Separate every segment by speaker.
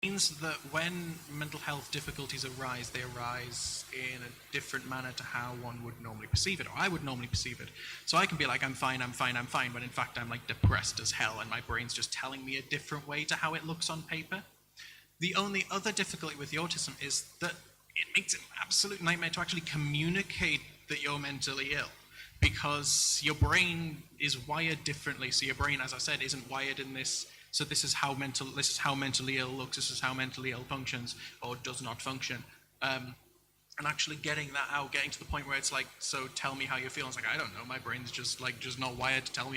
Speaker 1: means that when mental health difficulties arise, they arise in a different manner to how one would normally perceive it, or I would normally perceive it. So I can be like, I'm fine, when in fact I'm like depressed as hell, and my brain's just telling me a different way to how it looks on paper. The only other difficulty with the autism is that it makes it an absolute nightmare to actually communicate that you're mentally ill, because your brain is wired differently. So your brain, as I said, isn't wired in this. So this is how mentally ill looks. This is how mentally ill functions or does not function. And actually getting that out, getting to the point where it's like, so tell me how you feel. It's like, I don't know. My brain's just not wired to tell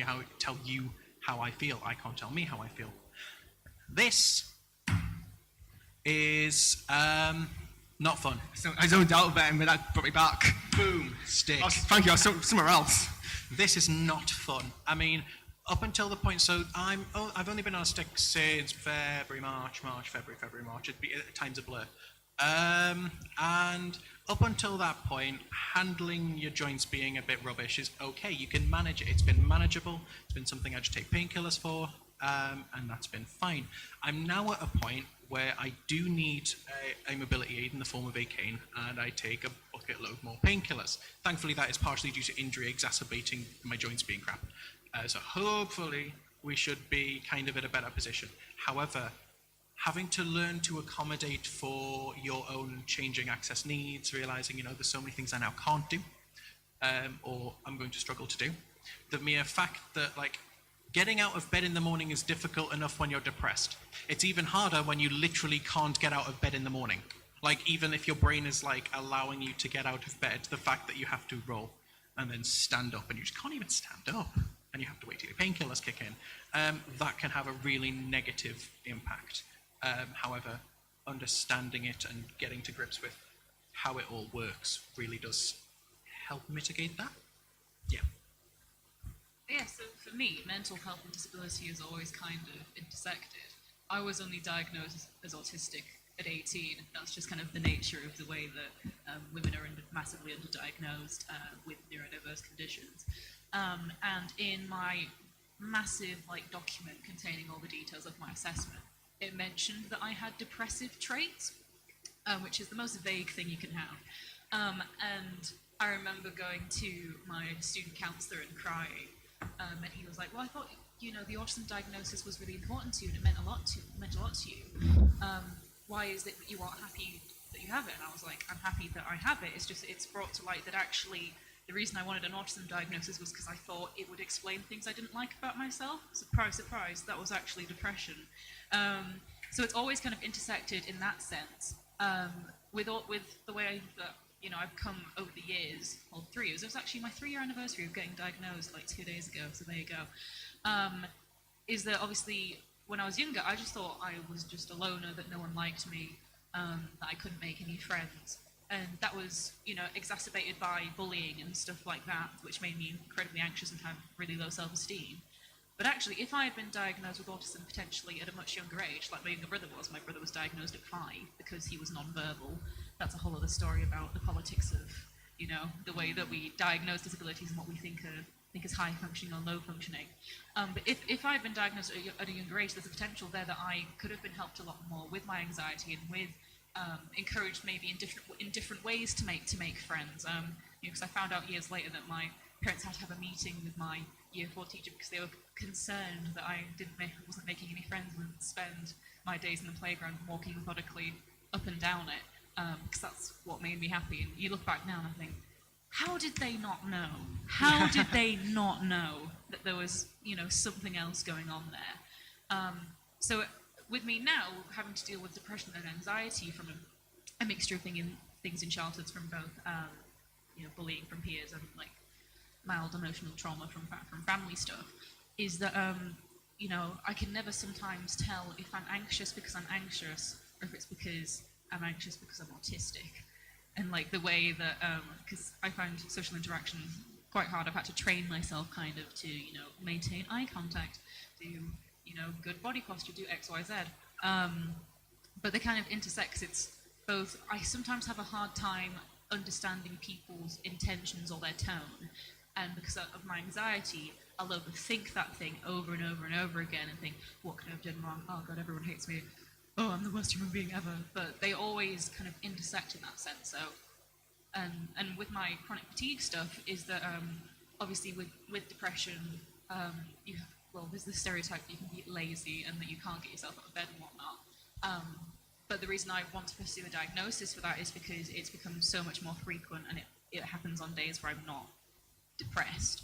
Speaker 1: you how I feel. I can't tell me how I feel. This is not fun.
Speaker 2: So I zoned out a bit and that brought me back.
Speaker 1: Boom, stick.
Speaker 2: Thank you. I was somewhere else.
Speaker 1: This is not fun. I mean, up until the point, so I've only been on a stick since February, March. It'd be at times a blur. And up until that point, handling your joints being a bit rubbish is okay. You can manage it. It's been manageable. It's been something I just take painkillers for, and that's been fine. I'm now at a point where I do need a mobility aid in the form of a cane, and I take a bucket load more painkillers. Thankfully, that is partially due to injury exacerbating my joints being crap. So hopefully we should be kind of in a better position. However, having to learn to accommodate for your own changing access needs, realizing, there's so many things I now can't do, or I'm going to struggle to do. The mere fact that, getting out of bed in the morning is difficult enough when you're depressed. It's even harder when you literally can't get out of bed in the morning. Even if your brain is, allowing you to get out of bed, the fact that you have to roll and then stand up, and you just can't even stand up, and you have to wait till your painkillers kick in, that can have a really negative impact. However, understanding it and getting to grips with how it all works really does help mitigate that. Yeah.
Speaker 3: Yeah, so for me, mental health and disability is always kind of intersected. I was only diagnosed as autistic at 18. That's just kind of the nature of the way that women are massively underdiagnosed with neurodiverse conditions. And in my massive document containing all the details of my assessment, it mentioned that I had depressive traits, which is the most vague thing you can have. And I remember going to my student counsellor and crying, and he was like, well, I thought, the autism diagnosis was really important to you and it meant a lot to you. Why is it that you aren't happy that you have it? And I was like, I'm happy that I have it. It's just, it's brought to light that actually the reason I wanted an autism diagnosis was because I thought it would explain things I didn't like about myself. Surprise, surprise, that was actually depression. So it's always kind of intersected in that sense. With the way that, I've come over the years, 3 years. It was actually my 3-year anniversary of getting diagnosed 2 days ago, so there you go. Is that obviously when I was younger, I just thought I was just a loner, that no one liked me, that I couldn't make any friends. And that was, exacerbated by bullying and stuff like that, which made me incredibly anxious and had really low self-esteem. But actually, if I had been diagnosed with autism potentially at a much younger age, like my younger brother was diagnosed at 5 because he was non-verbal. That's a whole other story about the politics of, the way that we diagnose disabilities and what we think is high functioning or low functioning. But if I had been diagnosed at a younger age, there's a potential there that I could have been helped a lot more with my anxiety and with encouraged maybe in different ways to make friends. Because I found out years later that my parents had to have a meeting with my year 4 teacher because they were concerned that I wasn't making any friends and would spend my days in the playground walking methodically up and down it, because that's what made me happy. And you look back now and I think, how did they not know? How did they not know that there was, something else going on there? So with me now, having to deal with depression and anxiety from a mixture of things in childhoods, from both, bullying from peers and mild emotional trauma from family stuff, is that I can never sometimes tell if I'm anxious because I'm anxious or if it's because I'm anxious because I'm autistic. And the way that, because I find social interaction quite hard, I've had to train myself kind of to, maintain eye contact, do, good body posture, do X, Y, Z. But they kind of intersect, 'cause it's both, I sometimes have a hard time understanding people's intentions or their tone. And because of my anxiety, I'll overthink that thing over and over and over again and think, what could I have done wrong? Oh God, everyone hates me. oh, I'm the worst human being ever, but they always kind of intersect in that sense. So, and with my chronic fatigue stuff is that obviously with depression, you have, well, there's the stereotype that you can be lazy and that you can't get yourself out of bed and whatnot. But the reason I want to pursue a diagnosis for that is because it's become so much more frequent, and it happens on days where I'm not depressed.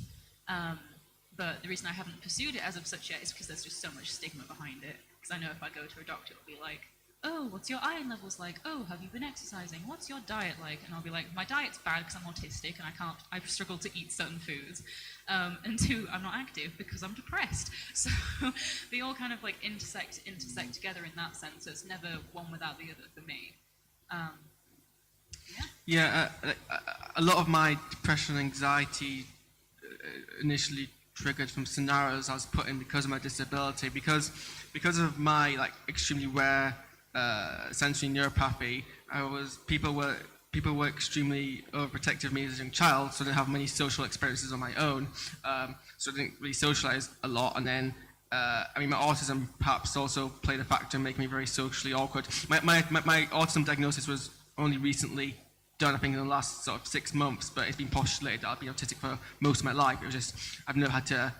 Speaker 3: But the reason I haven't pursued it as of such yet is because there's just so much stigma behind it. Because I know if I go to a doctor, it'll be like, oh, what's your iron levels like? Oh, have you been exercising? What's your diet like? And I'll be like, my diet's bad because I'm autistic and I've struggled to eat certain foods. And two, I'm not active because I'm depressed. So they all kind of like intersect together in that sense. So it's never one without the other for me.
Speaker 2: A lot of my depression and anxiety initially triggered from scenarios I was put in because of my disability, because of my like extremely rare sensory neuropathy. People were extremely overprotective of me as a young child, so I didn't have many social experiences on my own, so I didn't really socialize a lot. And then my autism perhaps also played a factor in making me very socially awkward. My autism diagnosis was only recently done, I think, in the last sort of 6 months, but it's been postulated that I've been autistic for most of my life. It was just, I've never had to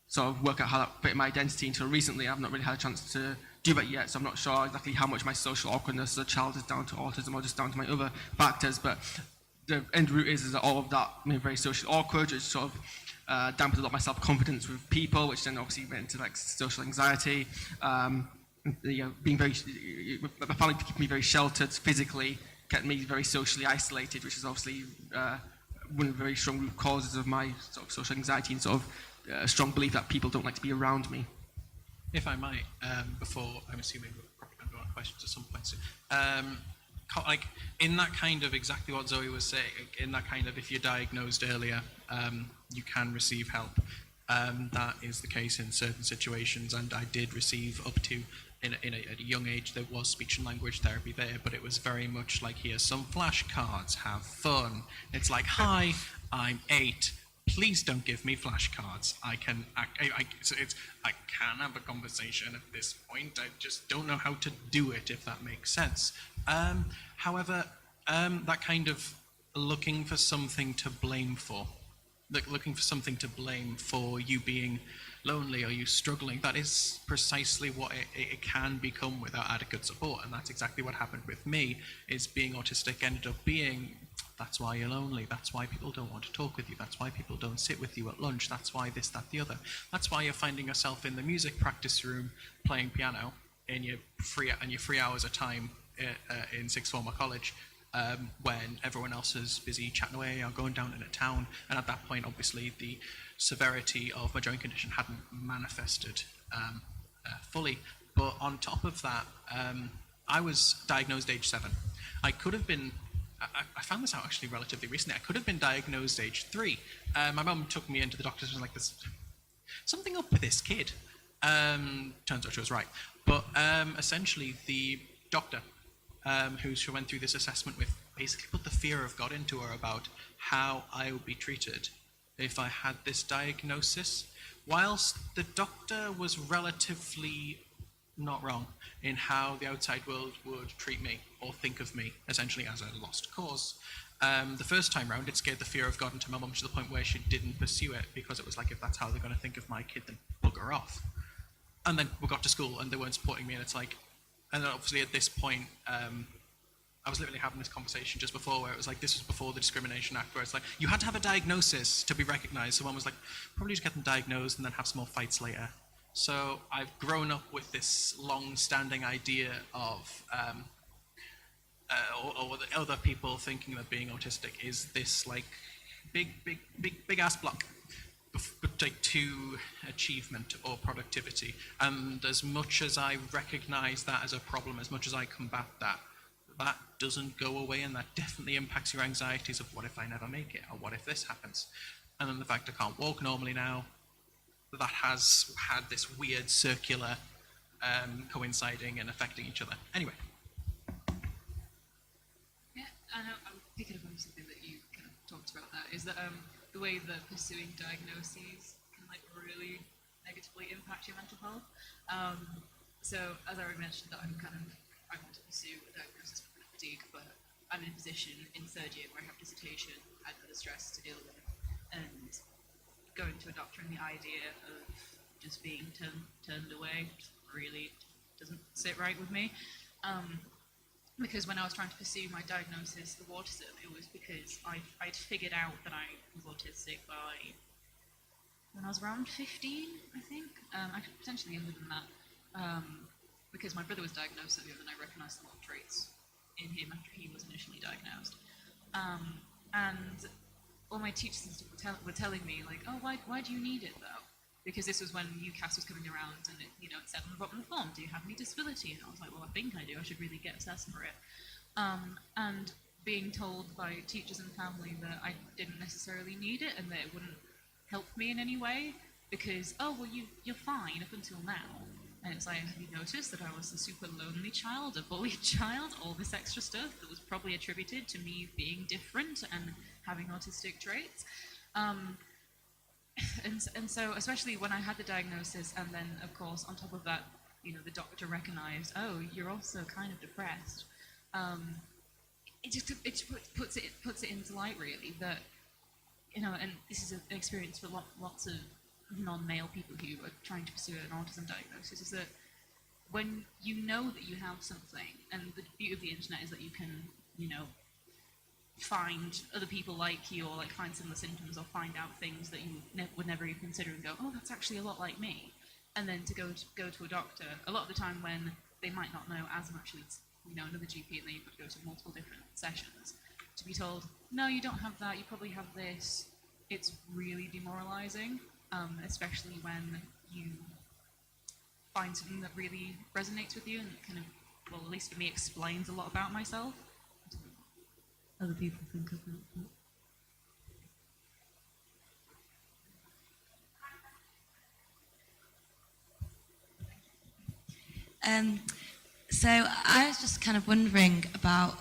Speaker 2: sort of work out how that fit in my identity until recently. I've not really had a chance to do that yet, so I'm not sure exactly how much my social awkwardness as a child is down to autism or just down to my other factors, but the end root is that all of that made me very socially awkward. It sort of dampened a lot of my self-confidence with people, which then obviously went into like social anxiety. Being very, my family keeping me very sheltered physically, kept me very socially isolated, which is obviously one of the very strong root causes of my sort of social anxiety and sort of a strong belief that people don't like to be around me.
Speaker 1: If I might, before, I'm assuming we're probably going to go on questions at some point soon. Like, in that kind of exactly what Zoe was saying, in that kind of if you're diagnosed earlier, you can receive help. That is the case in certain situations, and I did receive up to, at a young age, there was speech and language therapy there, but it was very much like, here's some flashcards, have fun. It's like, hi, I'm 8. Please don't give me flashcards. I can have a conversation at this point. I just don't know how to do it, if that makes sense. However, that kind of looking for something to blame for, looking for something to blame for you being lonely or you struggling, that is precisely what it can become without adequate support. And that's exactly what happened with me, is being autistic ended up being, that's why you're lonely, that's why people don't want to talk with you, that's why people don't sit with you at lunch, that's why this, that, the other. That's why you're finding yourself in the music practice room playing piano in your free hours of time in sixth form or college, when everyone else is busy chatting away or going down in a town. And at that point, obviously, the severity of my joint condition hadn't manifested fully. But on top of that, I was diagnosed age 7. I could have been, I found this out actually relatively recently, I could have been diagnosed age 3. My mum took me into the doctor's and was like, there's something up with this kid. Turns out she was right. But essentially, the doctor who she went through this assessment with basically put the fear of God into her about how I would be treated if I had this diagnosis, whilst the doctor was relatively not wrong in how the outside world would treat me or think of me essentially as a lost cause. The first time round, it scared the fear of God into my mum to the point where she didn't pursue it, because it was like, if that's how they're going to think of my kid, then bugger off. And then we got to school and they weren't supporting me, and it's like, and then obviously at this point, I was literally having this conversation just before where it was like, this was before the Discrimination Act, where it's like, you had to have a diagnosis to be recognised. So one was like, probably just get them diagnosed and then have some more fights later. So I've grown up with this long-standing idea of, or the other people thinking that being autistic is this like big ass block to achievement or productivity. And as much as I recognise that as a problem, as much as I combat that, that doesn't go away, and that definitely impacts your anxieties of what if I never make it, or what if this happens. And then the fact I can't walk normally now, that has had this weird circular coinciding and affecting each other. Anyway.
Speaker 3: Yeah, I know, I'm picking up on something that you kind of talked about there, is that the way that pursuing diagnoses can like really negatively impact your mental health. So, as I already mentioned, that I want to pursue a diagnosis for fatigue, but I'm in a position in third year where I have dissertation, I have other stress to deal with, and going to a doctor and the idea of just being turned away really doesn't sit right with me. Because when I was trying to pursue my diagnosis of autism, it was because I'd figured out that I was autistic by when I was around 15, I think. Actually, potentially younger than that. Because my brother was diagnosed so young and I recognised a lot of traits in him after he was initially diagnosed. And all my teachers and stuff were telling me, like, oh, why do you need it, though? Because this was when UCAS was coming around and it said on the bottom of the form, do you have any disability? And I was like, well, I think I do. I should really get assessed for it. And being told by teachers and family that I didn't necessarily need it and that it wouldn't help me in any way because, oh, well, you're fine up until now. And it's like, have you noticed that I was a super lonely child, a bullied child, all this extra stuff that was probably attributed to me being different and having autistic traits? And so, especially when I had the diagnosis, and then, of course, on top of that, the doctor recognized, oh, you're also kind of depressed. It puts it into light, really, that, and this is an experience for lots of non-male people who are trying to pursue an autism diagnosis, is that when you know that you have something, and the beauty of the internet is that you can, find other people like you, or like find similar symptoms, or find out things that you would never even consider and go, oh, that's actually a lot like me. And then to go to a doctor, a lot of the time when they might not know as much as another GP, and then you've got to go to multiple different sessions, to be told, no, you don't have that, you probably have this, it's really demoralizing, especially when you find something that really resonates with you and kind of, well, at least for me, explains a lot about myself. Other people think of that.
Speaker 4: So I was just kind of wondering about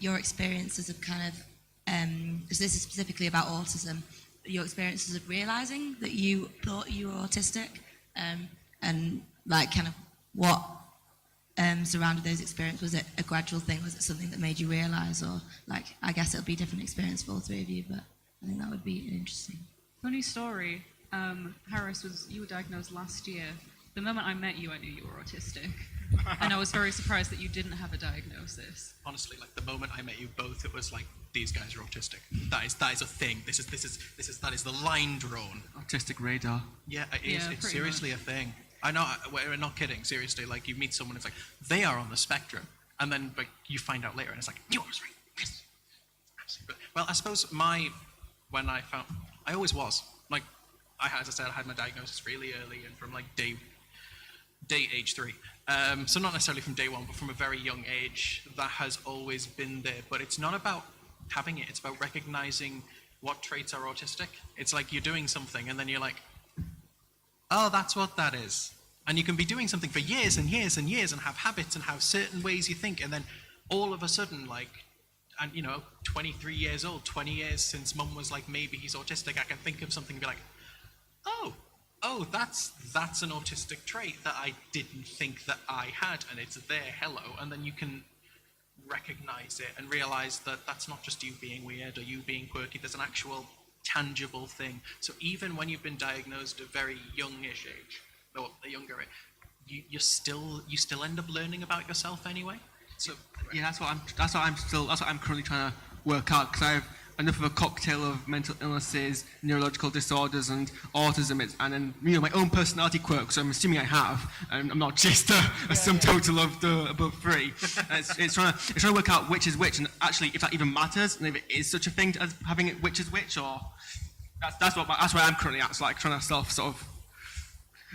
Speaker 4: your experiences of kind of, so this is specifically about autism, your experiences of realising that you thought you were autistic, and like kind of what surrounded those experiences. Was it a gradual thing? Was it something that made you realise? Or like, I guess it'll be a different experience for all three of you, but I think that would be interesting.
Speaker 3: Funny story, Haaris, you were diagnosed last year. The moment I met you, I knew you were autistic. And I was very surprised that you didn't have a diagnosis.
Speaker 1: Honestly, like the moment I met you both, it was like, these guys are autistic. That is a thing. That is the line drawn.
Speaker 2: Autistic radar.
Speaker 1: Yeah, it's seriously a thing. I know, we're not kidding, seriously. Like, you meet someone, it's like, they are on the spectrum. And then like, you find out later, and it's like, you was right. Yes. Absolutely. Well, I suppose I always was. Like, as I said, I had my diagnosis really early, and from like day age 3. So not necessarily from day 1, but from a very young age, that has always been there. But it's not about having it, it's about recognizing what traits are autistic. It's like you're doing something, and then you're like, oh, that's what that is. And you can be doing something for years and years and years and have habits and have certain ways you think, and then all of a sudden, like, and 23 years old, 20 years since mum was like, maybe he's autistic, I can think of something and be like, oh, that's an autistic trait that I didn't think that I had, and it's there, hello. And then you can recognize it and realize that that's not just you being weird or you being quirky, there's an actual tangible thing. So even when you've been diagnosed at a very youngish age, or a younger age, you still end up learning about yourself anyway. So
Speaker 2: yeah, that's what I'm currently trying to work out, because I have enough of a cocktail of mental illnesses, neurological disorders, and autism, and then my own personality quirks. So I'm assuming I have, and I'm not just a sum total of the above 3. It's trying to work out which is which, and actually if that even matters, and if it is such a thing as having it which is which, or that's where I'm currently at. It's like trying to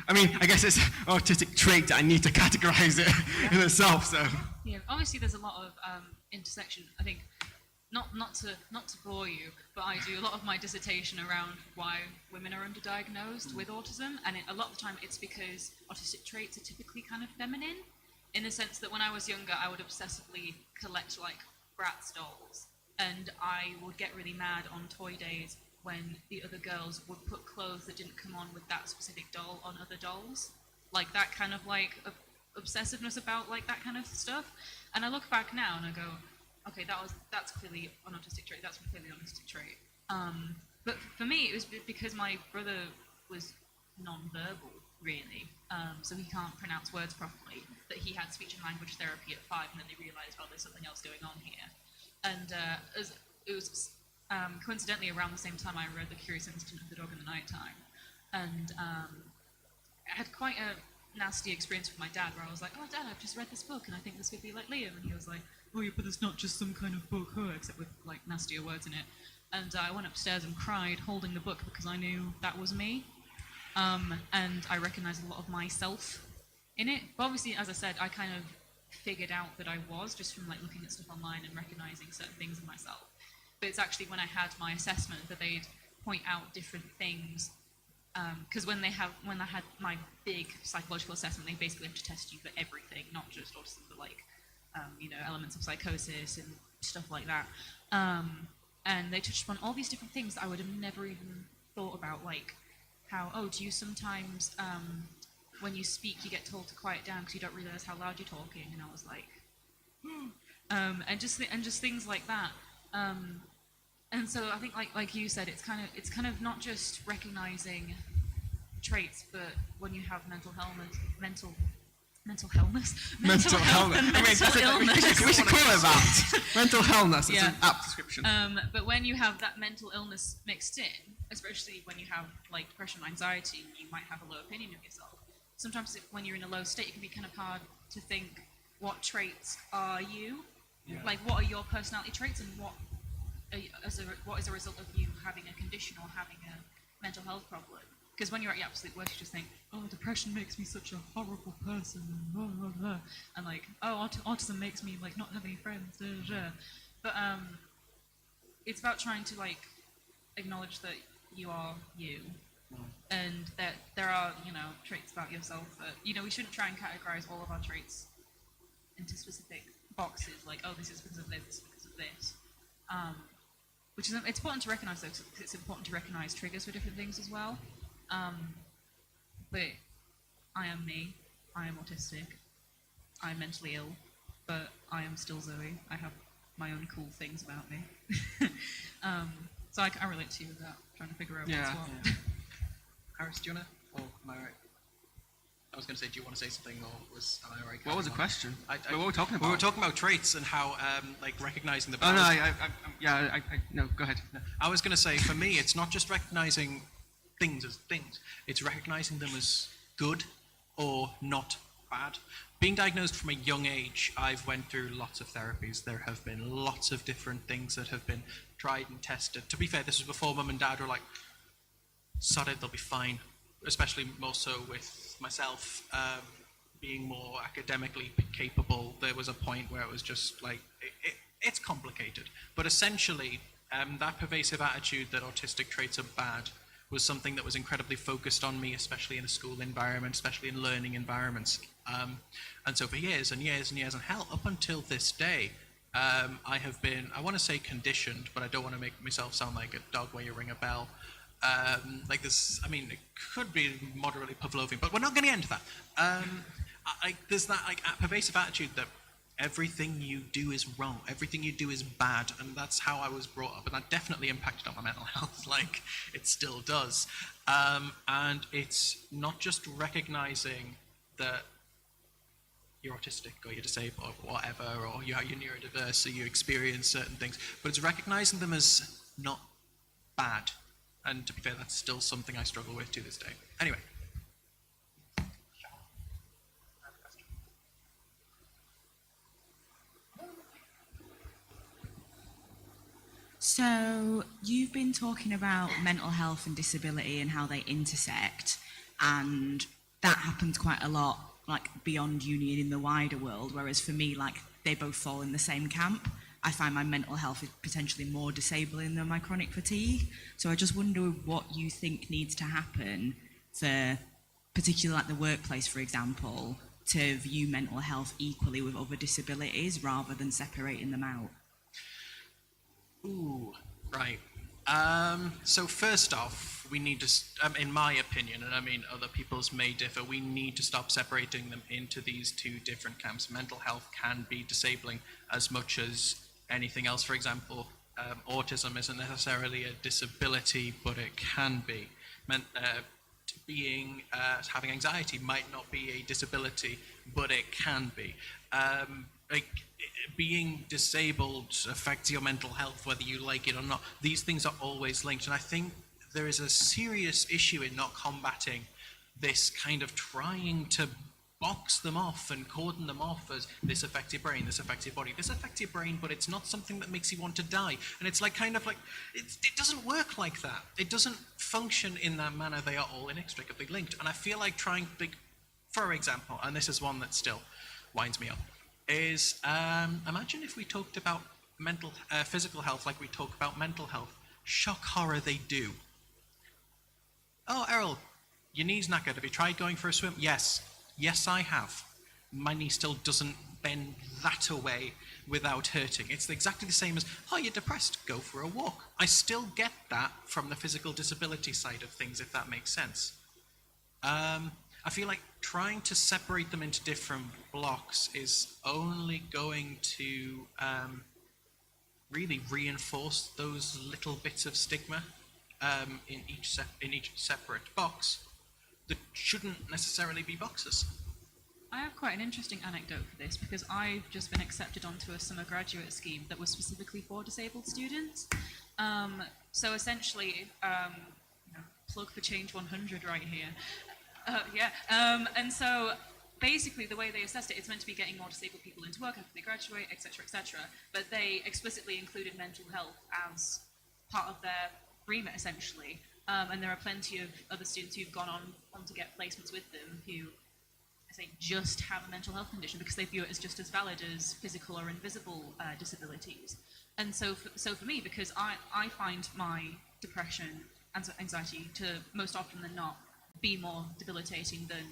Speaker 2: I guess it's an autistic trait that I need to categorize it in itself. So
Speaker 3: yeah, obviously there's a lot of intersection. I think. Not to bore you, but I do a lot of my dissertation around why women are underdiagnosed with autism, and a lot of the time it's because autistic traits are typically kind of feminine, in the sense that when I was younger I would obsessively collect like Bratz dolls, and I would get really mad on toy days when the other girls would put clothes that didn't come on with that specific doll on other dolls, like that kind of like obsessiveness about like that kind of stuff. And I look back now and I go, okay, that's clearly an autistic trait. That's clearly an autistic trait. But for me, it was because my brother was non-verbal, really. So he can't pronounce words properly. That he had speech and language therapy at 5, and then they realised, well, there's something else going on here. And as it was coincidentally around the same time I read The Curious Incident of the Dog in the Nighttime, and I had quite a nasty experience with my dad where I was like, oh, Dad, I've just read this book and I think this could be like Liam. And he was like, oh, yeah, but it's not just some kind of book, except with like nastier words in it. And I went upstairs and cried holding the book because I knew that was me. And I recognised a lot of myself in it. But obviously, as I said, I kind of figured out that I was just from like looking at stuff online and recognising certain things in myself. But it's actually when I had my assessment that they'd point out different things. Because when I had my big psychological assessment, they basically have to test you for everything, not just autism, but like elements of psychosis and stuff like that. And they touched upon all these different things that I would have never even thought about, like how, do you sometimes, when you speak, you get told to quiet down because you don't realise how loud you're talking? And I was like, and just things like that. And so I think, like you said, it's kind of not just recognising traits, but when you have mental illness.
Speaker 2: We should call it that. Mental illness. It's an apt description.
Speaker 3: But when you have that mental illness mixed in, especially when you have like depression or anxiety, you might have a low opinion of yourself. Sometimes when you're in a low state, it can be kind of hard to think what traits are you, like what are your personality traits, and what is a result of you having a condition or having a mental health problem. Because when you're at your absolute worst, you just think, oh, depression makes me such a horrible person, and like, oh, autism makes me like not have any friends, But it's about trying to like acknowledge that you are you, and that there are traits about yourself that we shouldn't try and categorize all of our traits into specific boxes, like, oh, this is because of this, this is because of this. Which is it's important to recognize those, because it's important to recognize triggers for different things as well. But I am me. I am autistic. I'm mentally ill, but I am still Zoe. I have my own cool things about me. So I relate to you with that, trying to figure out what's what.
Speaker 1: Yeah. Haaris, do you want to? Or am I right? I was going to say, do you want to say something, or am I right?
Speaker 2: What was the question? What were we talking about?
Speaker 1: We were talking about traits and how, like, recognizing the.
Speaker 2: Oh no, no. Go ahead. No.
Speaker 1: I was going to say, for me, it's not just recognizing things as things; it's recognizing them as good or not bad. Being diagnosed from a young age, I've went through lots of therapies. There have been lots of different things that have been tried and tested. To be fair, this was before Mum and Dad were like, sod it, they'll be fine. Especially more so with myself being more academically capable. There was a point where it was just like, it's complicated. But essentially, that pervasive attitude that autistic traits are bad was something that was incredibly focused on me, especially in a school environment, especially in learning environments. And so for years and years and years, and hell, up until this day, I have been, I want to say conditioned, but I don't want to make myself sound like a dog where you ring a bell. Like this, I mean, it could be moderately Pavlovian, but we're not going to get into that. There's that like pervasive attitude that everything you do is wrong, everything you do is bad, and that's how I was brought up, and that definitely impacted on my mental health, like it still does. And it's not just recognizing that you're autistic or you're disabled or whatever, or you're neurodiverse, or you experience certain things, but it's recognizing them as not bad. And to be fair, that's still something I struggle with to this day. Anyway.
Speaker 5: So you've been talking about mental health and disability and how they intersect, and that happens quite a lot, like beyond uni and in the wider world, whereas for me, like, they both fall in the same camp. I find my mental health is potentially more disabling than my chronic fatigue. So I just wonder what you think needs to happen for, particularly like the workplace, for example, to view mental health equally with other disabilities rather than separating them out.
Speaker 1: Ooh, right. So first off, we need to, in my opinion, and I mean other people's may differ, we need to stop separating them into these two different camps. Mental health can be disabling as much as anything else. For example, autism isn't necessarily a disability, but it can be. Having anxiety might not be a disability, but it can be. Being disabled affects your mental health whether you like it or not. These things are always linked, and I think there is a serious issue in not combating this kind of trying to box them off and cordon them off as this affects your brain, this affects your body, this affects your brain, but it's not something that makes you want to die. And it's like kind of like, it doesn't work like that. It doesn't function in that manner. They are all inextricably linked. And I feel like trying big, for example, and this is one that still winds me up, is imagine if we talked about physical health like we talk about mental health. Shock horror, they do. Oh, Errol, your knee's knackered. Have you tried going for a swim? Yes. Yes, I have. My knee still doesn't bend that away without hurting. It's exactly the same as, oh, you're depressed, go for a walk. I still get that from the physical disability side of things, if that makes sense. I feel like trying to separate them into different blocks is only going to really reinforce those little bits of stigma in each separate box that shouldn't necessarily be boxes.
Speaker 3: I have quite an interesting anecdote for this because I've just been accepted onto a summer graduate scheme that was specifically for disabled students. So essentially, plug for Change 100 right here. And so basically the way they assessed it, it's meant to be getting more disabled people into work after they graduate, etc., etc. But they explicitly included mental health as part of their remit, essentially. And there are plenty of other students who've gone on to get placements with them who, I think, just have a mental health condition because they view it as just as valid as physical or invisible disabilities. And so for me, because I find my depression and anxiety to most often than not be more debilitating than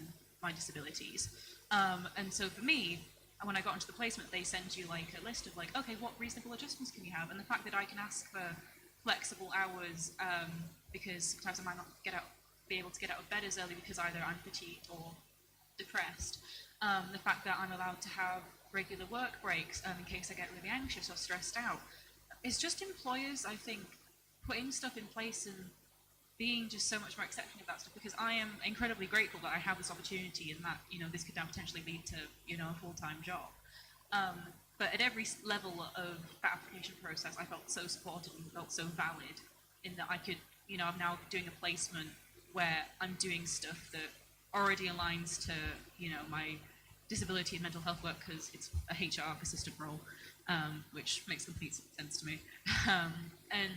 Speaker 3: my disabilities. And so for me, when I got into the placement, they send you like a list of like, okay, what reasonable adjustments can you have? And the fact that I can ask for flexible hours because sometimes I might not be able to get out of bed as early because either I'm fatigued or depressed. The fact that I'm allowed to have regular work breaks in case I get really anxious or stressed out. It's just employers, I think, putting stuff in place and being just so much more accepting of that stuff, because I am incredibly grateful that I have this opportunity and that, this could now potentially lead to, a full-time job. But at every level of that application process, I felt so supported and felt so valid in that I could, I'm now doing a placement where I'm doing stuff that already aligns to, my disability and mental health work because it's a HR assistant role, which makes complete sense to me. And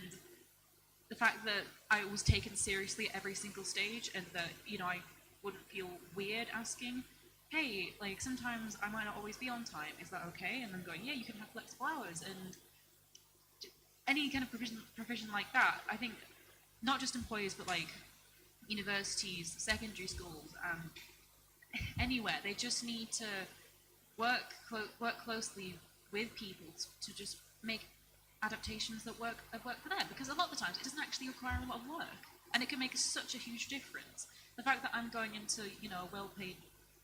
Speaker 3: the fact that I was taken seriously at every single stage and that, I wouldn't feel weird asking, hey, like sometimes I might not always be on time, is that okay? And then going, yeah, you can have flexible hours, and any kind of provision like that. I think not just employers, but like universities, secondary schools, anywhere, they just need to work closely with people to just make adaptations that work for them, because a lot of the times it doesn't actually require a lot of work, and it can make such a huge difference. The fact that I'm going into a well-paid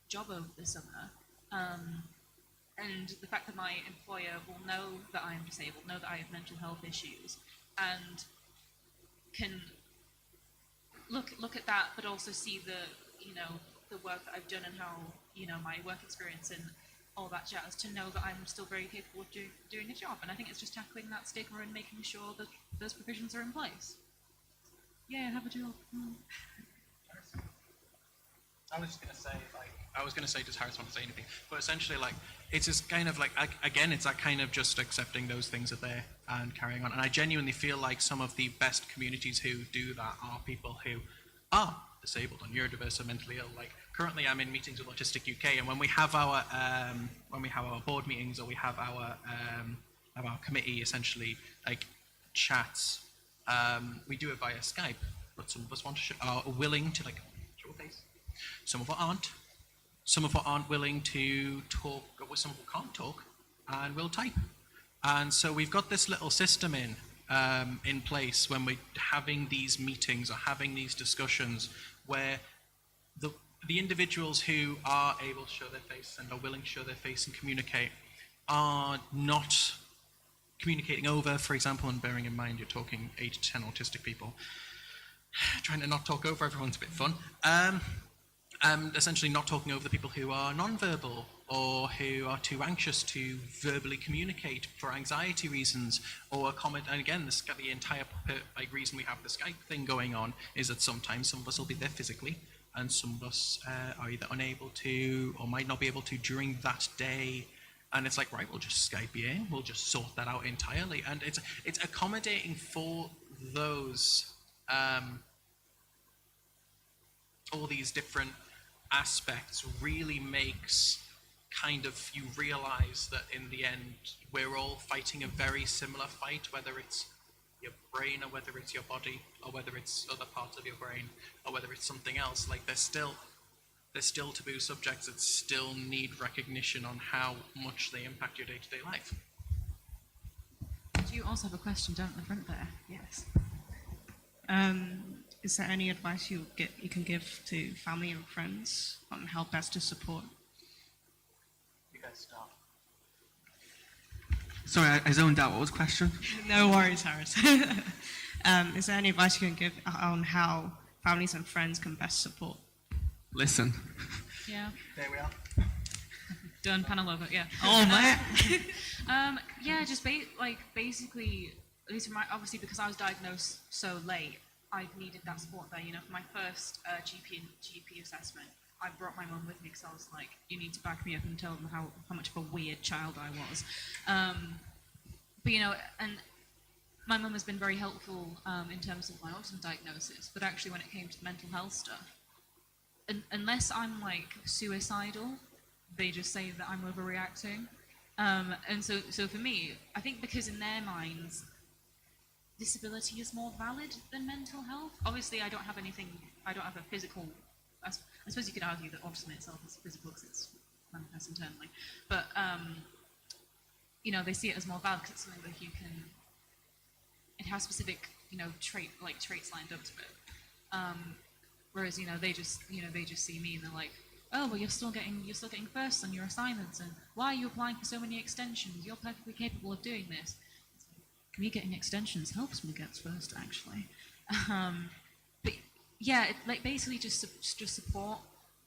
Speaker 3: job over the summer, and the fact that my employer will know that I am disabled, know that I have mental health issues, and can look at that, but also see the work that I've done and how my work experience and all that jazz, to know that I'm still very capable of doing a job. And I think it's just tackling that stigma and making sure that those provisions are in place. Yeah, have a job.
Speaker 1: I was going to say, does Haaris want to say anything? But essentially, like, it's just kind of like, again, it's that kind of just accepting those things are there and carrying on. And I genuinely feel like some of the best communities who do that are people who are disabled and neurodiverse or mentally ill. Like, currently I'm in meetings with Autistic UK, and when we have our board meetings, or we have our committee, essentially, like, chats, we do it via Skype, but some of us are willing to, like, show a face. Some of us aren't. Some of us aren't willing to talk, or some of us can't talk, and we'll type. And so we've got this little system in in place when we're having these meetings or having these discussions where the individuals who are able to show their face and are willing to show their face and communicate are not communicating over, for example, and bearing in mind you're talking 8 to 10 autistic people. Trying to not talk over everyone's a bit fun. Essentially not talking over the people who are non-verbal or who are too anxious to verbally communicate for anxiety reasons, or comment. And again, the entire reason we have the Skype thing going on is that sometimes some of us will be there physically, and some of us are either unable to or might not be able to during that day. And it's like, right, we'll just Skype you in, we'll just sort that out entirely. And it's accommodating for those, all these different aspects really makes kind of you realize that in the end, we're all fighting a very similar fight, whether it's your brain or whether it's your body or whether it's other parts of your brain or whether it's something else. Like there's still taboo subjects that still need recognition on how much they impact your day-to-day life.
Speaker 3: Do you also have a question down at the front there? Yes.
Speaker 6: Is there any advice you can give to family and friends on how best to support?
Speaker 1: You guys start.
Speaker 2: Sorry, I zoned out. What was the question?
Speaker 6: No worries, Haaris. Is there any advice you can give on how families and friends can best support?
Speaker 2: Listen.
Speaker 3: Yeah.
Speaker 1: There we are.
Speaker 3: Done. Panel over. Yeah.
Speaker 6: Oh man.
Speaker 3: Yeah. Just basically, at least for obviously because I was diagnosed so late, I needed that support there. You know, for my first GP assessment, I brought my mum with me because I was like, you need to back me up and tell them how much of a weird child I was. But you know, and my mum has been very helpful in terms of my autism diagnosis. But actually, when it came to the mental health stuff, unless I'm like suicidal, they just say that I'm overreacting. And so for me, I think because in their minds, disability is more valid than mental health. Obviously, I don't have a physical, I suppose you could argue that autism itself is physical because it's manifest internally. But, you know, they see it as more valid because it's something that it has specific, you know, traits lined up to it. Whereas, you know, they just see me and they're like, oh, well, you're still getting firsts on your assignments, and why are you applying for so many extensions? You're perfectly capable of doing this. Me getting extensions helps me get first, actually. But yeah, basically just support.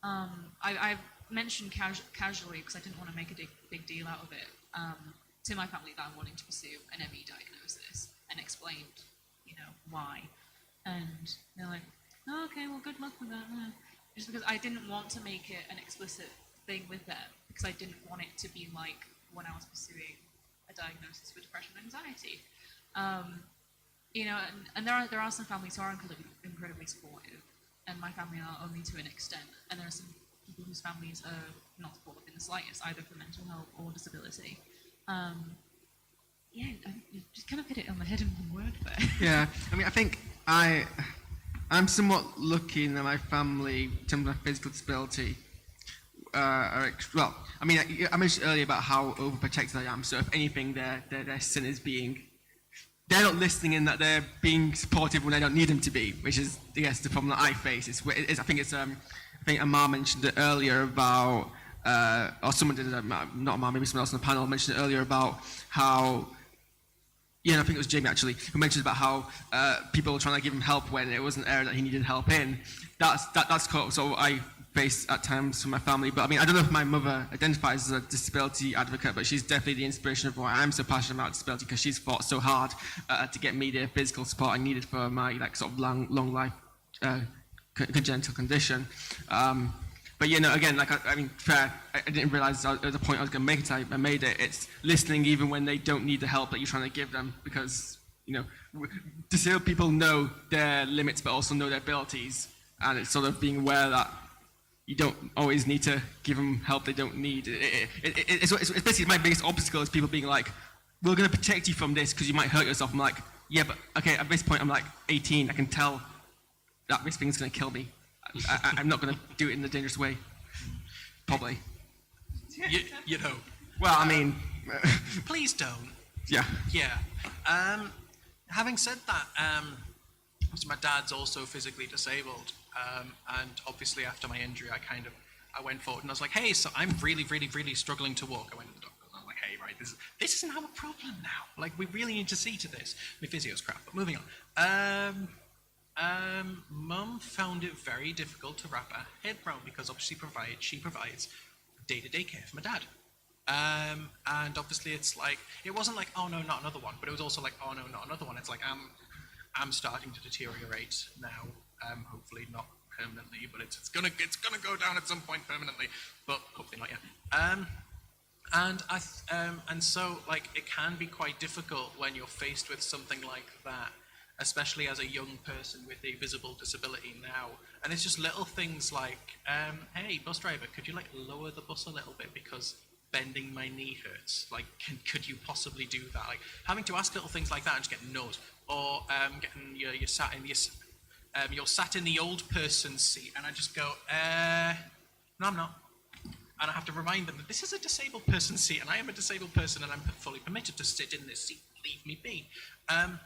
Speaker 3: I mentioned casually because I didn't want to make a big deal out of it to my family that I'm wanting to pursue an ME diagnosis, and explained, you know, why. And they're like, oh, okay, well, good luck with that. Just because I didn't want to make it an explicit thing with them, because I didn't want it to be like when I was pursuing a diagnosis for depression and anxiety. You know, and there are some families who are incredibly supportive, and my family are only to an extent, and there are some people whose families are not supportive in the slightest, either for mental health or disability. Yeah, you just kind of hit it on the head in one word there.
Speaker 2: Yeah, I mean, I think I'm somewhat lucky in that my family, in terms of physical disability, well, I mean, I mentioned earlier about how overprotected I am, so if anything, their sin is they're not listening in that they're being supportive when I don't need them to be, which is, I guess, the problem that I face. I think Amar mentioned it earlier about, or someone did it, not Amar, maybe someone else on the panel mentioned it earlier about how, yeah, I think it was Jamie actually, who mentioned about how people were trying to give him help when it wasn't an area that he needed help in. That's cool. So I face at times from my family, but I mean, I don't know if my mother identifies as a disability advocate, but she's definitely the inspiration of why I'm so passionate about disability, because she's fought so hard to get me the physical support I needed for my sort of long life congenital condition. But you know, again, I mean, fair. I didn't realize at the point I was going to make it. I made it. It's listening even when they don't need the help that you're trying to give them, because you know, disabled people know their limits, but also know their abilities, and it's sort of being aware that you don't always need to give them help they don't need. It's basically my biggest obstacle is people being like, "We're going to protect you from this because you might hurt yourself." I'm like, "Yeah, but okay." At this point, I'm like 18. I can tell that this thing is going to kill me. I'm not going to do it in a dangerous way, probably.
Speaker 1: You know.
Speaker 2: Well, I mean,
Speaker 1: Please don't.
Speaker 2: yeah.
Speaker 1: Yeah. having said that, so my dad's also physically disabled, and obviously after my injury, I went forward and I was like, hey, so I'm really, really, really struggling to walk. I went to the doctor and I was like, hey, right, this isn't our problem now. Like, we really need to see to this. My physio's crap, but moving on. Mum found it very difficult to wrap her head around because obviously she provides day-to-day care for my dad. And obviously it's like, it wasn't like, oh no, not another one, but it was also like, oh no, not another one. It's like, I'm starting to deteriorate now, hopefully not permanently, but it's gonna go down at some point permanently, but hopefully not yet. And so like it can be quite difficult when you're faced with something like that, especially as a young person with a visible disability now. And it's just little things like, hey, bus driver, could you like lower the bus a little bit because bending my knee hurts? Like, could you possibly do that? Like having to ask little things like that and just getting no's, or getting you're sat in the old person's seat, and I just go, no, I'm not. And I have to remind them that this is a disabled person's seat, and I am a disabled person, and I'm fully permitted to sit in this seat. Leave me be. And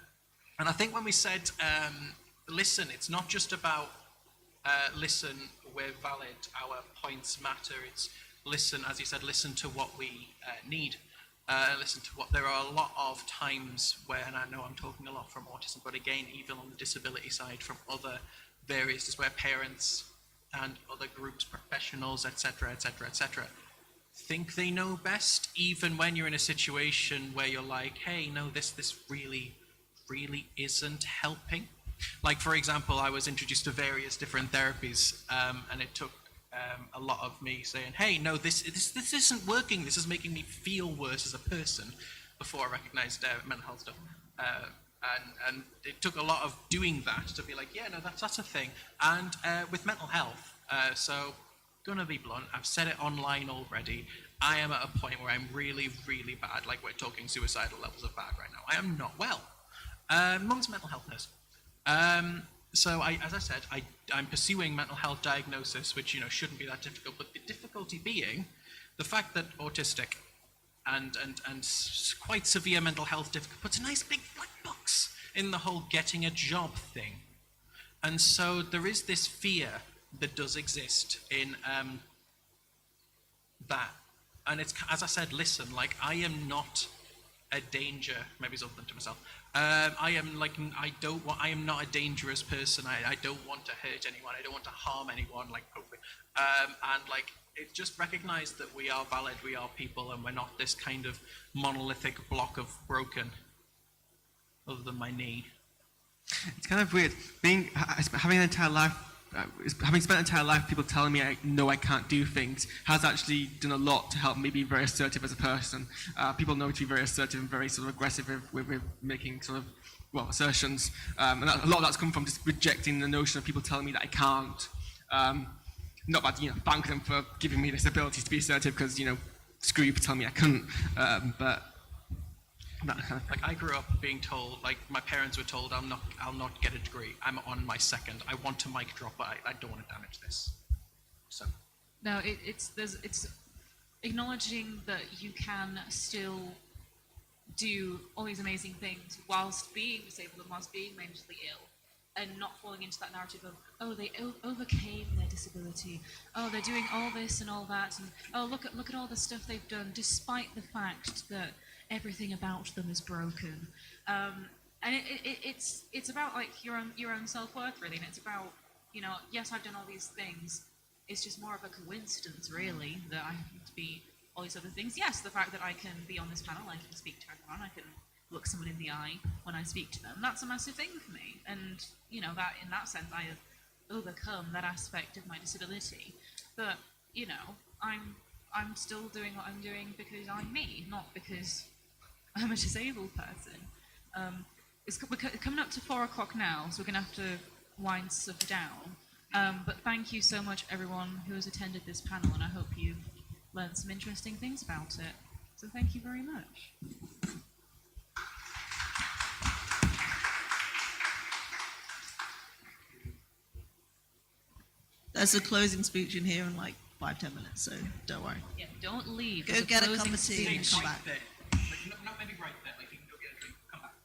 Speaker 1: I think when we said, listen, it's not just about listen, we're valid, our points matter. It's listen, as you said, listen to what we need. Listen to what, there are a lot of times where, and I know I'm talking a lot from autism, but again, even on the disability side, from other various, is where parents and other groups, professionals, etc., think they know best, even when you're in a situation where you're like, hey, no, this really isn't helping. Like, for example, I was introduced to various different therapies, and it took a lot of me saying, hey, no, this isn't working, this is making me feel worse as a person, before I recognized mental health stuff. And it took a lot of doing that to be like, yeah, no, that's a thing. And with mental health, so gonna be blunt, I've said it online already, I am at a point where I'm really, really bad, like we're talking suicidal levels of bad right now. I am not well. Mum's a mental health nurse. So as I said, I'm pursuing mental health diagnosis, which, shouldn't be that difficult, but the difficulty being the fact that autistic and quite severe mental health difficulty puts a nice big black box in the whole getting a job thing. And so there is this fear that does exist in that. And it's, as I said, listen, like, I am not a danger, maybe something to myself. I am not a dangerous person. I don't want to hurt anyone. I don't want to harm anyone, like, hopefully. And like, it's just recognize that we are valid, we are people, and we're not this kind of monolithic block of broken, other than my knee.
Speaker 2: It's kind of weird having an entire life. Having spent an entire life people telling me I can't do things has actually done a lot to help me be very assertive as a person. People know me to be very assertive and very sort of aggressive with making sort of, assertions. And a lot of that's come from just rejecting the notion of people telling me that I can't. Not bad, thank them for giving me this ability to be assertive because, screw you for telling me I couldn't. But that kind of,
Speaker 1: like, I grew up being told, like, my parents were told, I'll not get a degree. I'm on my second. I want to mic drop, but I don't want to damage this. So.
Speaker 3: No, it's acknowledging that you can still do all these amazing things whilst being disabled and whilst being mentally ill, and not falling into that narrative of, oh, they overcame their disability, oh, they're doing all this and all that, and oh, look at all the stuff they've done, despite the fact that everything about them is broken. And it's about, like, your own self-worth, really, and it's about, yes, I've done all these things. It's just more of a coincidence, really, that I happen to be all these other things. Yes, the fact that I can be on this panel, I can speak to everyone, I can look someone in the eye when I speak to them. That's a massive thing for me, and that in that sense I have overcome that aspect of my disability. But I'm still doing what I'm doing because I'm me, not because I'm a disabled person. We're coming up to 4 o'clock now, so we're going to have to wind stuff down. But thank you so much, everyone who has attended this panel, and I hope you've learned some interesting things about it. So thank you very much.
Speaker 7: There's a closing speech in here in like 5-10 minutes, so don't worry.
Speaker 3: Yeah, don't leave.
Speaker 7: Go
Speaker 3: There's
Speaker 7: get a
Speaker 3: closing
Speaker 7: cup of tea and
Speaker 3: speech.
Speaker 7: come back.
Speaker 1: There. Like, not maybe right there, like, you can go get a drink, come back.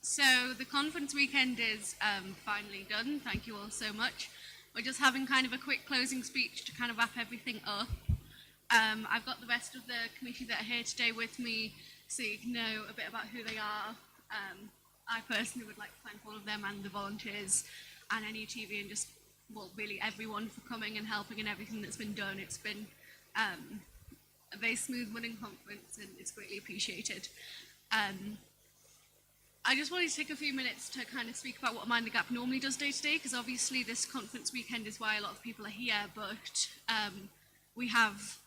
Speaker 8: So the conference weekend is finally done. Thank you all so much. We're just having kind of a quick closing speech to kind of wrap everything up. I've got the rest of the committee that are here today with me, so you can know a bit about who they are. I personally would like to thank all of them and the volunteers and NUTV and just, well, really everyone for coming and helping and everything that's been done. It's been a very smooth running conference and it's greatly appreciated. I just wanted to take a few minutes to kind of speak about what Mind the Gap normally does day to day, because obviously this conference weekend is why a lot of people are here, but we have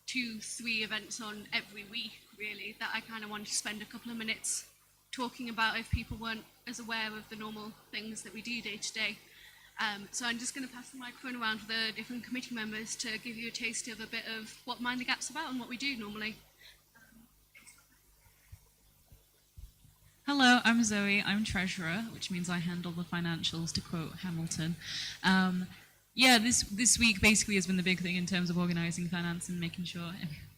Speaker 8: 2-3 events on every week, really, that I kind of wanted to spend a couple of minutes talking about if people weren't as aware of the normal things that we do day to day. So I'm just going to pass the microphone around for the different committee members to give you a taste of a bit of what Mind the Gap's about and what we do normally.
Speaker 3: Hello, I'm Zoe. I'm treasurer, which means I handle the financials, to quote Hamilton. Yeah, this week basically has been the big thing in terms of organising finance and making sure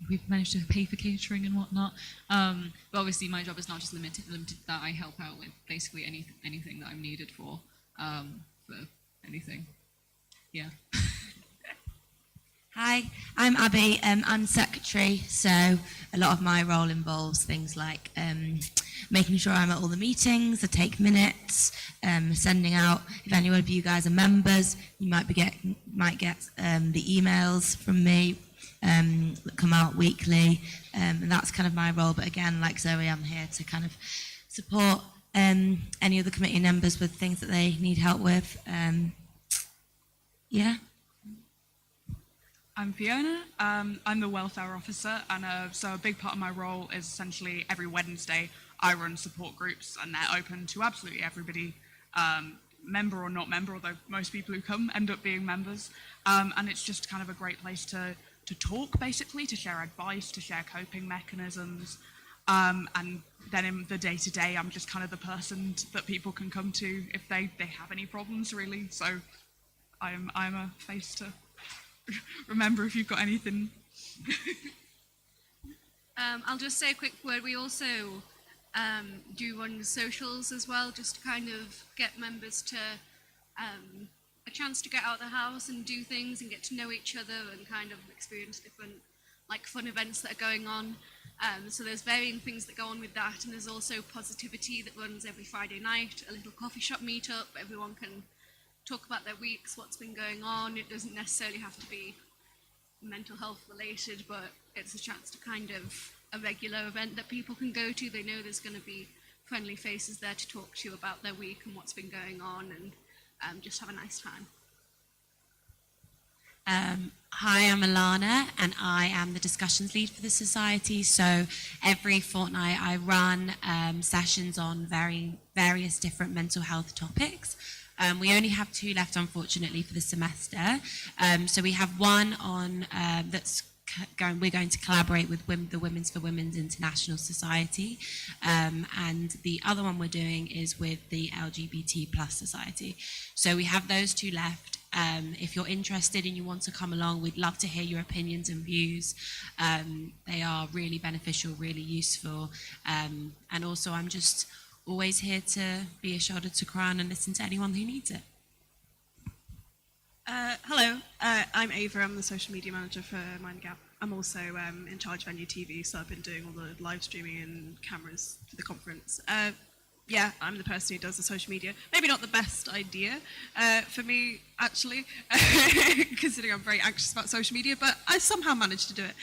Speaker 3: we've managed to pay for catering and whatnot. But obviously my job is not just limited that. I help out with basically anything that I'm needed for anything. Yeah.
Speaker 4: Hi, I'm Abby. I'm secretary, so a lot of my role involves things like making sure I'm at all the meetings, I take minutes, sending out, if any of you guys are members, you might get the emails from me that come out weekly, and that's kind of my role. But again, like Zoe, I'm here to kind of support any of the committee members with things that they need help with. Yeah.
Speaker 9: I'm Fiona. I'm the welfare officer, and so a big part of my role is essentially every Wednesday I run support groups, and they're open to absolutely everybody, member or not member, although most people who come end up being members. And it's just kind of a great place to talk, basically, to share advice, to share coping mechanisms. And then in the day-to-day, I'm just kind of the person that people can come to if they have any problems, really. So I'm a face to remember if you've got anything.
Speaker 8: I'll just say a quick word. We also do run socials as well, just to kind of get members to a chance to get out of the house and do things and get to know each other and kind of experience different like fun events that are going on. So there's varying things that go on with that, and there's also Positivity that runs every Friday night, a little coffee shop meetup. Everyone can talk about their weeks, what's been going on. It doesn't necessarily have to be mental health related, but it's a chance to kind of a regular event that people can go to. They know there's going to be friendly faces there to talk to you about their week and what's been going on, and just have a nice time.
Speaker 10: Hi, I'm Alana, and I am the discussions lead for the society. So every fortnight I run sessions on various different mental health topics. We only have 2 left, unfortunately, for the semester. So we have one on we're going to collaborate with the Women's for Women's International Society, and the other one we're doing is with the LGBT plus society. So we have those 2 left. If you're interested and you want to come along, we'd love to hear your opinions and views. They are really beneficial, really useful, and also I'm just always here to be a shoulder to cry on and listen to anyone who needs it.
Speaker 6: Hello, I'm Ava. I'm the social media manager for Mind the Gap. I'm also in charge of NUTV, so I've been doing all the live streaming and cameras for the conference. Yeah, I'm the person who does the social media. Maybe not the best idea for me, actually, considering I'm very anxious about social media, but I somehow managed to do it.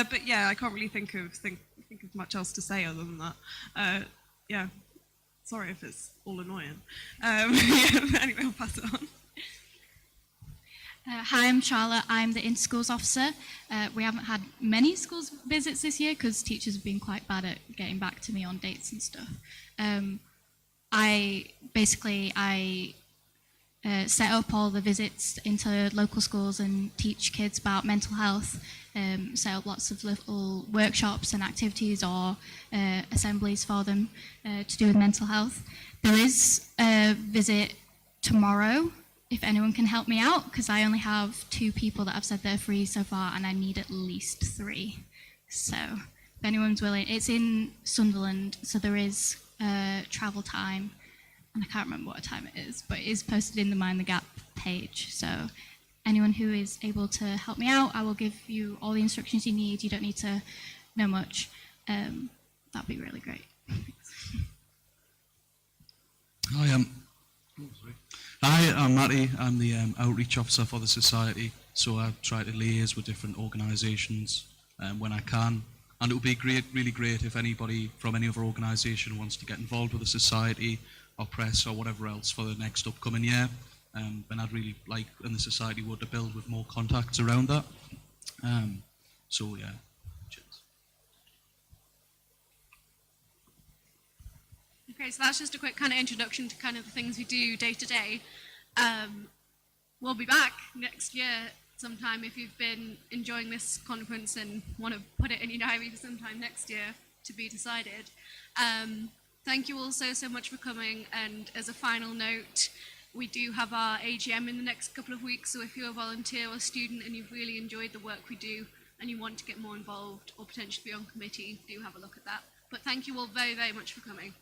Speaker 6: But yeah, I can't really think of much else to say other than that. Yeah, sorry if it's all annoying. Yeah, anyway, I'll pass it on.
Speaker 11: Hi, I'm Charlotte. I'm the Interschools officer. We haven't had many schools visits this year because teachers have been quite bad at getting back to me on dates and stuff. I set up all the visits into local schools and teach kids about mental health, set up lots of little workshops and activities or assemblies for them to do with mental health. There is a visit tomorrow, if anyone can help me out, because I only have 2 people that have said they're free so far and I need at least 3. So if anyone's willing, it's in Sunderland, so there is travel time, and I can't remember what time it is, but it is posted in the Mind the Gap page. So anyone who is able to help me out, I will give you all the instructions you need. You don't need to know much. That'd be really great.
Speaker 12: Hi, I'm Matty. I'm the outreach officer for the society. So I try to liaise with different organisations when I can. And it would be great, really great, if anybody from any other organisation wants to get involved with the society or press or whatever else for the next upcoming year. And I'd really like, and the society would, to build with more contacts around that. So yeah. Cheers.
Speaker 8: Okay, so that's just a quick kind of introduction to kind of the things we do day to day. We'll be back next year sometime if you've been enjoying this conference and want to put it in your diary for sometime next year, to be decided. Thank you all so much for coming, and as a final note, we do have our AGM in the next couple of weeks, so if you're a volunteer or student and you've really enjoyed the work we do and you want to get more involved or potentially be on committee, do have a look at that. But thank you all very much for coming.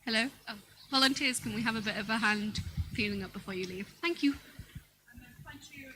Speaker 8: Hello? Oh, volunteers, can we have a bit of a hand cleaning up before you leave? Thank you.
Speaker 9: And then thank you.